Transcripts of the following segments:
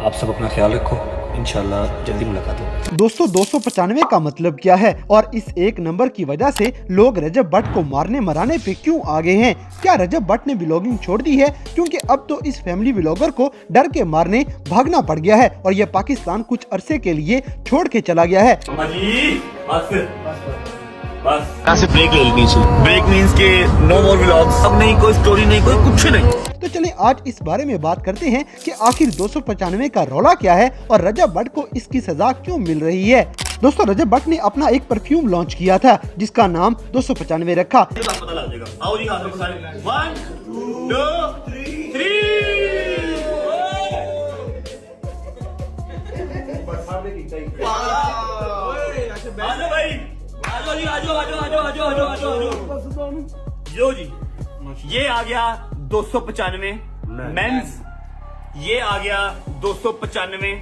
आप सब अपना ख्याल रखो, इंशाल्लाह जल्दी मुलाकात हो। दोस्तों 295 का मतलब क्या है और इस एक नंबर की वजह से लोग रजब भट्ट को मारने मराने पे क्यों आगे हैं? क्या रजब भट्ट ने व्लॉगिंग छोड़ दी है? क्योंकि अब तो इस फैमिली व्लॉगर को डर के मारने भागना पड़ गया है और ये पाकिस्तान कुछ अरसे के लिए छोड़ के चला गया है। बस ऐसे ब्रेक ले लेनी चाहिए। ब्रेक मींस के नो मोर व्लॉग्स, अब नहीं कोई स्टोरी नहीं कोई कुछ नहीं। तो चलें आज इस बारे में बात करते हैं कि आखिर 295 का रौला क्या है और रजब भट्ट को इसकी सजा क्यों मिल रही है। दोस्तों रजब भट्ट ने अपना एक परफ्यूम लॉन्च किया था जिसका नाम 295 रखा। पता लग जाएगा। आओ जी हाथ रखो सारे। 1 2 3 यो जी ये आ गया 295 मेंस, ये आ गया 295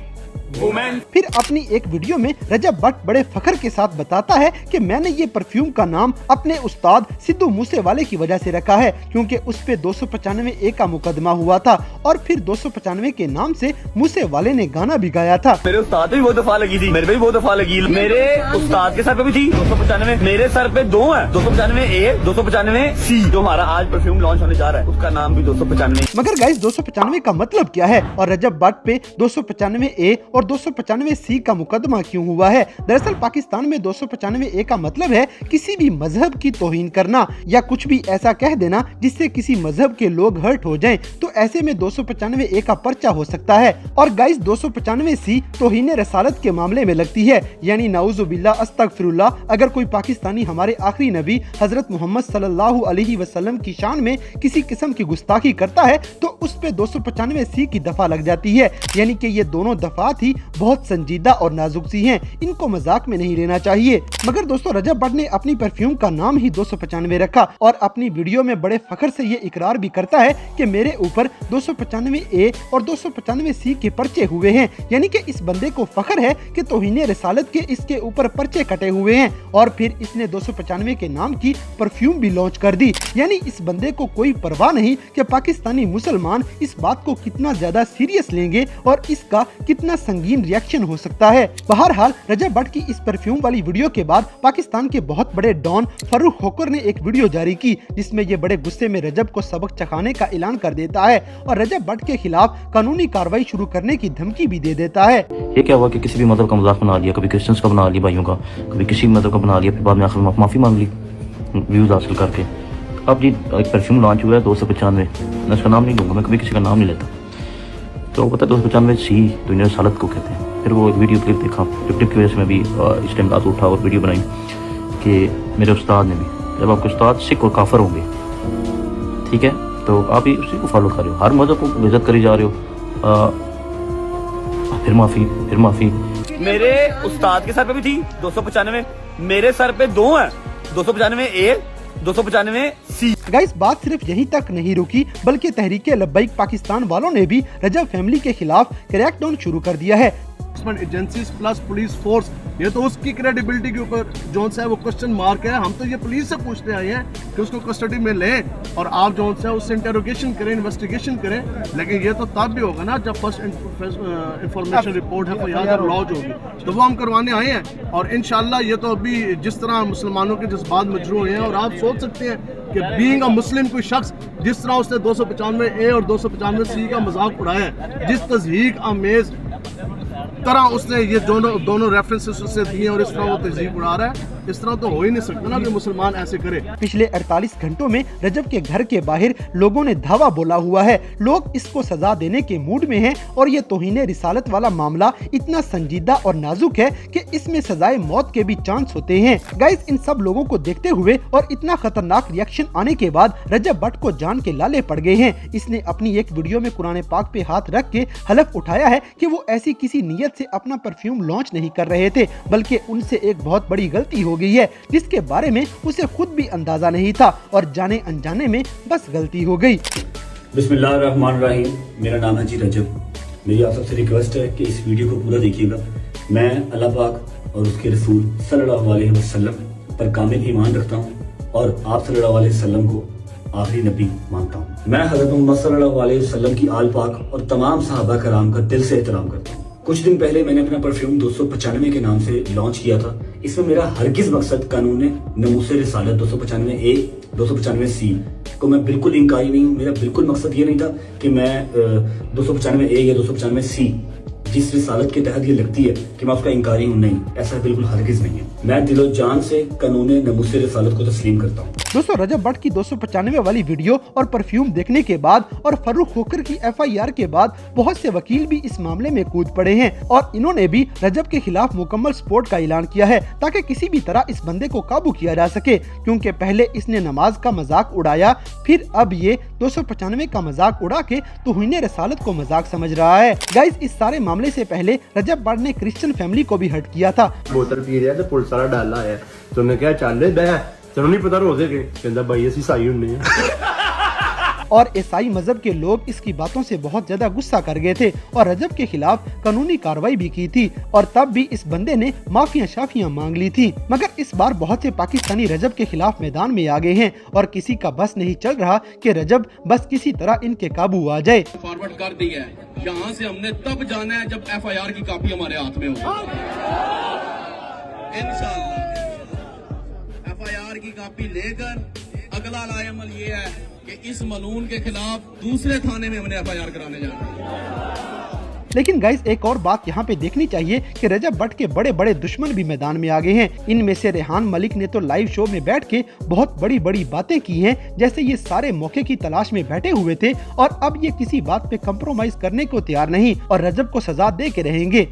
वुमेन। फिर अपनी एक वीडियो में रजब भट्ट बड़े फख्र के साथ बताता है कि मैंने ये परफ्यूम का नाम अपने उस्ताद सिद्धू मूसेवाले की वजह से रखा है क्योंकि उस पे 295 का मुकदमा हुआ था और फिर 295 के नाम से मूसेवाले ने गाना भी गाया था। मेरे उस्ताद पे भी बहुत दफा लगी थी, मेरे पे भी बहुत दफा लगी। मेरे उस्ताद के सर पे भी थी 295, मेरे सर पे 2 है 295A 295C। जो हमारा आज परफ्यूम लॉन्च होने जा रहा है उसका नाम भी 295। मगर गाइस 295 का मतलब क्या है और रजब भट्ट पे 295A और 295C का मुकदमा क्यों हुआ है? दरअसल पाकिस्तान में 295A का मतलब है किसी भी मजहब की तौहीन करना या कुछ भी ऐसा कह देना जिससे किसी मजहब के लोग हर्ट हो जाएं, तो ऐसे में 295A का पर्चा हो सकता है। और गाइस 295C तौहीन रसालत के मामले में लगती है, यानी नाउजुबिल्लाह अस्तगफिरुल्लाह, अगर कोई पाकिस्तानी हमारे आखिरी नबी हजरत मोहम्मद सल्लल्लाहु अलैहि वसल्लम की शान में किसी किस्म की गुस्ताखी करता है तो उस पे 295C की दफा लग जाती है। यानी कि ये दोनों दफात ही बहुत संजीदा और नाजुक सी हैं, इनको मजाक में नहीं लेना चाहिए। मगर दोस्तों रजब भट्ट ने अपनी परफ्यूम का नाम ही 295 रखा और अपनी वीडियो में बड़े फख्र से ये इकरार भी करता है कि मेरे ऊपर 295A और 295C के पर्चे हुए हैं। यानी कि इस बंदे को फख्र है कि तौहीन रिसालत के इसके ऊपर पर्चे कटे हुए हैं और फिर इसने 295 के नाम की परफ्यूम भी लॉन्च कर दी। यानी इस बंदे को कोई परवाह नहीं कि पाकिस्तानी मुसलमान इस बात को कितना ज्यादा सीरियस लेंगे और इसका कितना संगीन रिएक्शन हो सकता है। बहरहाल रजब भट्ट की इस परफ्यूम वाली वीडियो के बाद पाकिस्तान के बहुत बड़े डॉन फरूख होकर ने एक वीडियो जारी की जिसमें ये बड़े गुस्से में रजब को सबक चखाने का ऐलान कर देता है और रजब भट्ट के खिलाफ कानूनी कार्रवाई शुरू करने की धमकी भी दे देता है। ये क्या हुआ कि किसी भी मजहब का मजाक बना लिया, कभी क्रिश्चियंस का बना लिया भाइयों का, कभी किसी मजहब का बना लिया, फिर बाद में आखिर माफी मांग ली व्यूज हासिल करके। अब जी एक परफ्यूम लॉन्च हुआ है 295, मैं उसका नाम नहीं लूंगा, मैं कभी किसी का नाम नहीं लेता। तो पता 295C दुनिया रसालत को कहते हैं। फिर वो एक वीडियो क्लिप देखा, जो क्लिप की वजह से मैं भी इस टाइम रात उठा और वीडियो बनाई कि मेरे उस्ताद ने भी, जब आपके उस्ताद सिख और काफर होंगे, ठीक है, तो आप ही उसी को फॉलो कर रहे हो, हर मजहब को इज्जत करी जा रहे हो, फिर माफी। मेरे उस्ताद के सर पे भी थी 295, मेरे सर पे 2 है 295A 295C। गाइस बात सिर्फ यहीं तक नहीं रुकी बल्कि तहरीके लब्बैक पाकिस्तान वालों ने भी रजब फैमिली के खिलाफ क्रैकडाउन शुरू कर दिया है। एजेंसीज प्लस पुलिस फोर्स, ये तो उसकी क्रेडिबिलिटी के ऊपर जोन सा है वो क्वेश्चन मार्क है। हम तो ये पुलिस से पूछते आए हैं कि उसको कस्टडी में लें और आप जोन सा उससे इंटेरोगेशन करें, इन्वेस्टिगेशन करें। लेकिन ये तो तब भी होगा ना जब फर्स्ट इंफॉर्मेशन रिपोर्ट है लॉन्च होगी, तो वो हम करवाने आए हैं। और इंशाल्लाह ये तो अभी जिस तरह मुसलमानों के जज्बात मजरू हुए हैं और आप सोच सकते हैं कि बीइंग अ मुस्लिम कोई शख्स जिस तरह उसने 295A और 295C का मजाक उड़ाया है, जिस तज़हीक आमेज तरह उसने ये दोनों रेफरेंसेस उससे दिए और इस तरह वो तज़हीक उड़ा रहा है, इस तरह तो हो ही नहीं सकता ना कि मुसलमान ऐसे करे। पिछले 48 घंटों में रजब के घर के बाहर लोगों ने धावा बोला हुआ है। लोग इसको सजा देने के मूड में हैं और ये तौहीन रिसालत वाला मामला इतना संजीदा और नाजुक है कि इसमें सजाए मौत के भी चांस होते हैं। गाइस इन सब लोगों को देखते हुए और इतना खतरनाक रिएक्शन आने के बाद रजब भट्ट को जान के लाले पड़ गए हैं। इसने अपनी एक वीडियो में कुरान पाक पे हाथ रख के हलफ उठाया है कि वो ऐसी किसी नियत से अपना परफ्यूम लॉन्च नहीं कर रहे थे, बल्कि उनसे एक बहुत बड़ी गलती हो गई है जिसके बारे में उसे खुद भी अंदाजा नहीं था और जाने अनजाने में बस गलती हो गई। बिस्मिल्लाहिर्रहमानिर्रहीम, मेरा नाम है जी रजब। मेरी आप सबसे रिक्वेस्ट है कि इस वीडियो को पूरा देखिएगा। मैं अल्लाह पाक और उसके रसूल सल्लल्लाहु अलैहि वसल्लम पर कामिल ईमान रखता हूँ और आप सल्लल्लाहु अलैहि वसल्लम को आखिरी नबी मानता हूँ। मैं हज़रत मोहम्मद सल्लल्लाहु अलैहि वसल्लम की आल पाक और तमाम सहाबा कराम का दिल से एहतराम करता हूँ। कुछ दिन पहले मैंने अपना परफ्यूम 295 के नाम से लॉन्च किया था। इसमें मेरा हरगिज मकसद कानून नमूसे रिसालत 295A 295C को मैं बिल्कुल इंकारी नहीं हूँ। मेरा बिल्कुल मकसद ये नहीं था कि मैं 295A या 295C जिस रिसालत के तहत ये लगती है कि मैं उसका इंकारी हूँ, नहीं, ऐसा बिल्कुल हरगिज नहीं है। मैं दिलो जान से कानून नमूसे रिसालत को तस्लीम करता हूँ। दोस्तों, रजब भट्ट की 295 वाली वीडियो और परफ्यूम देखने के बाद और फर्रुख खोखर की FIR के बाद बहुत से वकील भी इस मामले में कूद पड़े हैं और इन्होंने भी रजब के खिलाफ मुकम्मल सपोर्ट का ऐलान किया है ताकि किसी भी तरह इस बंदे को काबू किया जा सके, क्योंकि पहले इसने नमाज का मजाक उड़ाया, फिर अब ये 295 का मजाक उड़ा के तौहीन रसालत को मजाक समझ रहा है। गाइस, इस सारे मामले से पहले रजब भट्ट ने क्रिश्चियन फैमिली को भी हर्ट किया था। बोतल पी रहा तो पुलिस वाला डाला है तो उन्हें क्या चल बह तेन नहीं पता रोजे के कहता भाई असी ईसाई हुन्ने और ईसाई मजहब के लोग इसकी बातों से बहुत ज्यादा गुस्सा कर गए थे और रजब के खिलाफ कानूनी कार्रवाई भी की थी और तब भी इस बंदे ने माफिया शाफियां मांग ली थी। मगर इस बार बहुत से पाकिस्तानी रजब के खिलाफ मैदान में आ गए हैं और किसी का बस नहीं चल रहा कि रजब बस किसी तरह इनके काबू आ जाए। फॉरवर्ड कर दी है, यहाँ से हमने तब जाना है जब FIR की कॉपी हमारे हाथ में होगी। इंशाअल्लाह FIR की कॉपी लेकर अगला लाएमल ये है कि इस मलून के खिलाफ दूसरे थाने में हमने FIR कराने जाना है। लेकिन गाइस, एक और बात यहाँ पे देखनी चाहिए कि रजब भट्ट के बड़े बड़े दुश्मन भी मैदान में आ गए हैं। इनमें से रेहान मलिक ने तो लाइव शो में बैठ के बहुत बड़ी बड़ी बातें की हैं, जैसे ये सारे मौके की तलाश में बैठे हुए थे और अब ये किसी बात पे कंप्रोमाइज करने को तैयार नहीं और रजब को सजा दे के रहेंगे।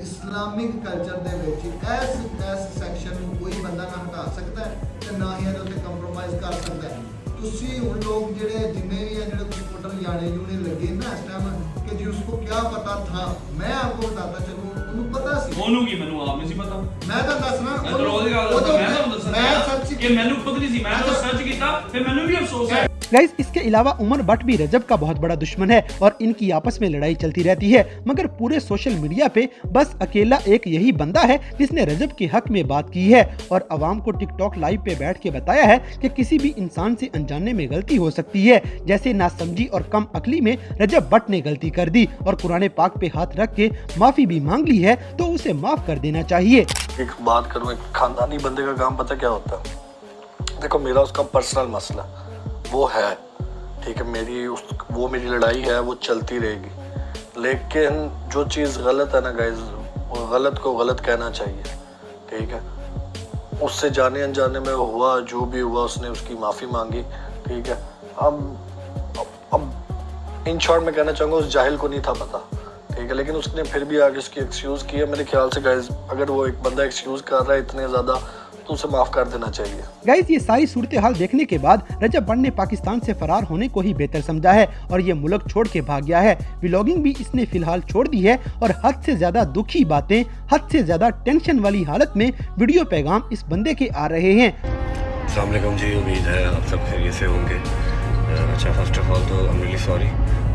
इस्लामिक कल्चर दे विच इस सैक्शन ਨੂੰ ਕੋਈ ਬੰਦਾ ਨਾ ਹਟਾ ਸਕਦਾ ਤੇ ਨਾ ਹੀ ਇਹਦੇ ਉੱਤੇ ਕੰਪਰੋਮਾਈਜ਼ ਕਰ ਸਕਦਾ। ਤੁਸੀਂ ਹੁਣ ਲੋग ਜਿਹੜੇ ਜਿੰਨੇ ਵੀ ਆ ਜਿਹੜੇ ਸਪੋਰਟਰ ਜਾਣੇ ਜੂਨੇ ਲੱਗੇ ਨਾ ਇਸ ਟਾਈਮ कि जी उसको क्या पता था, मैं आपको बताता चलूं ਉਹਨੂੰ ਪਤਾ ਸੀ। ਉਹਨੂੰ ਕੀ ਮੈਨੂੰ ਆਪ ਨਹੀਂ ਸੀ ਪਤਾ। ਮੈਂ ਤਾਂ ਦੱਸਣਾ ਮੈਂ ਤਾਂ ਰੋਜ਼ ਗੱਲ ਕਰਦਾ, ਮੈਂ ਤੁਹਾਨੂੰ ਦੱਸਣਾ ਮੈਂ ਸੱਚ ਕਿ ਮੈਨੂੰ ਖੁਦ ਨਹੀਂ ਸੀ, ਮੈਂ ਤਾਂ ਸਰਚ ਕੀਤਾ ਫਿਰ ਮੈਨੂੰ ਵੀ ਅਫਸੋਸ ਹੈ। गाइस, इसके अलावा उमर भट्ट भी रजब का बहुत बड़ा दुश्मन है और इनकी आपस में लड़ाई चलती रहती है, मगर पूरे सोशल मीडिया पे बस अकेला एक यही बंदा है जिसने रजब के हक में बात की है और अवाम को टिकटॉक लाइव पे बैठ के बताया है कि किसी भी इंसान से अनजाने में गलती हो सकती है। जैसे नासमझी और कम अकली में रजब भट्ट ने गलती कर दी और कुरान पाक पे हाथ रख के माफी भी मांग ली है, तो उसे माफ कर देना चाहिए। एक बात करूँ, एक खानदानी बंदे का काम पता क्या होता है? देखो, मेरा उसका पर्सनल मसला वो है, ठीक है, वो मेरी लड़ाई है, वो चलती रहेगी, लेकिन जो चीज़ गलत है ना गाइज, वो गलत को गलत कहना चाहिए, ठीक है। उससे जाने अनजाने में हुआ जो भी हुआ, उसने उसकी माफ़ी मांगी, ठीक है। अब इन शॉर्ट में कहना चाहूँगा उस जाहिल को नहीं था पता, ठीक है, लेकिन उसने फिर भी आगे उसकी एक्सक्यूज़ किया। मेरे ख्याल से गाइज, अगर वो एक बंदा एक्सक्यूज़ कर रहा है इतने ज़्यादा, तो उसे माफ कर देना चाहिए। गाइस, ये सारी सूरत हाल देखने के बाद रजब भट्ट ने पाकिस्तान से फरार होने को ही बेहतर समझा है और ये मुल्क छोड़ के भाग गया है। व्लॉगिंग भी इसने फिलहाल छोड़ दी है और हद से ज्यादा दुखी बातें, हद से ज्यादा टेंशन वाली हालत में वीडियो पैगाम इस बंदे के आ रहे हैं। अस्सलाम वालेकुम जी, उम्मीद है आप सब खैरियत से होंगे। अच्छा, फर्स्ट ऑफ ऑल तो आई एम रियली सॉरी,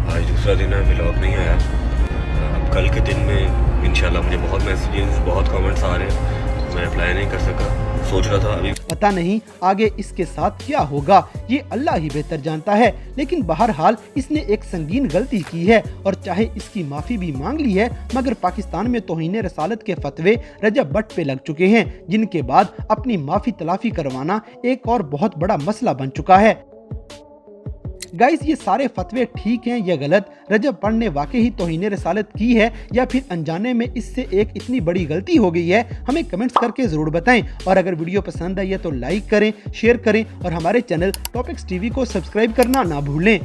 आज दूसरा दिन है, व्लॉग नहीं आया। अब कल के दिन में इंशाल्लाह मुझे बहुत मैसेजेस, बहुत कमेंट्स आ रहे हैं, मैं अप्लाई नहीं कर सका, सोच रहा था अभी। पता नहीं आगे इसके साथ क्या होगा, ये अल्लाह ही बेहतर जानता है, लेकिन बहरहाल इसने एक संगीन गलती की है और चाहे इसकी माफी भी मांग ली है, मगर पाकिस्तान में तौहीन रसालत के फतवे रजब भट्ट पे लग चुके हैं, जिनके बाद अपनी माफी तलाफी करवाना एक और बहुत बड़ा मसला बन चुका है। गाइस, ये सारे फतवे ठीक हैं या गलत? रजब भट्ट ने वाकई ही तौहीन रसालत की है या फिर अनजाने में इससे एक इतनी बड़ी गलती हो गई है? हमें कमेंट्स करके जरूर बताएं और अगर वीडियो पसंद आई है तो लाइक करें, शेयर करें और हमारे चैनल टॉपिक्स टीवी को सब्सक्राइब करना ना भूलें।